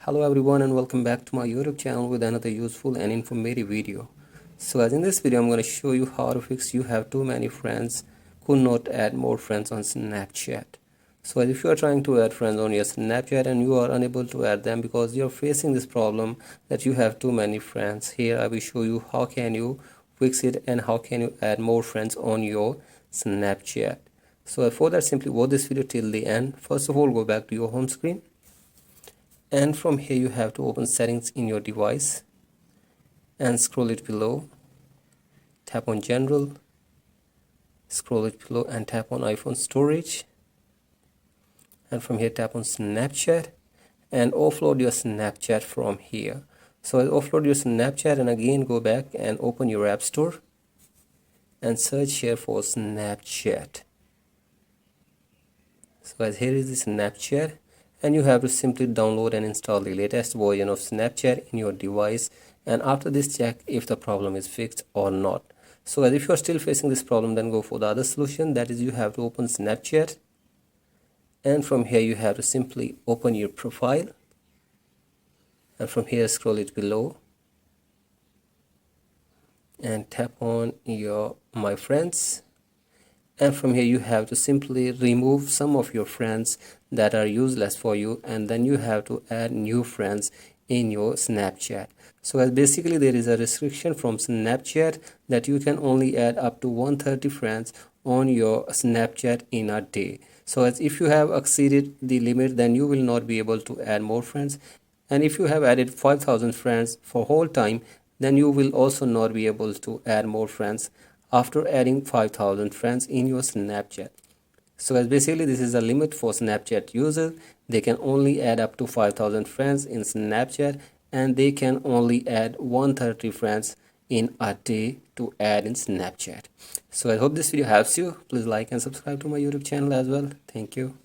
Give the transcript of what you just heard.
Hello everyone and welcome back to my YouTube channel with another useful and informative video. So as in this video I'm going to show you how to fix you have too many friends, could not add more friends on Snapchat. So as if you are trying to add friends on your Snapchat and you are unable to add them because you are facing this problem that you have too many friends, here I will show you how can you fix it and how can you add more friends on your Snapchat. So for that, simply watch this video till the end. First of all, go back to your home screen. And from here you have to open settings in your device and scroll it below, tap on general, scroll it below and tap on iPhone storage, and from here tap on Snapchat and offload your Snapchat from here. So I'll offload your Snapchat and again go back and open your app store and search here for Snapchat. So as here is the Snapchat, and you have to simply download and install the latest version of Snapchat in your device, and after this check if the problem is fixed or not. So as if you are still facing this problem, then go for the other solution, that is you have to open Snapchat, and from here you have to simply open your profile, and from here scroll it below and tap on your my friends, and from here you have to simply remove some of your friends that are useless for you, and then you have to add new friends in your Snapchat. So as basically there is a restriction from Snapchat that you can only add up to 130 friends on your Snapchat in a day. So as if you have exceeded the limit, then you will not be able to add more friends, and if you have added 5,000 friends for whole time, then you will also not be able to add more friends after adding 5,000 friends in your Snapchat. So as basically this is a limit for Snapchat users. They can only add up to 5,000 friends in Snapchat, and they can only add 130 friends in a day to add in Snapchat. So I hope this video helps you. Please like and subscribe to my YouTube channel as well. Thank you.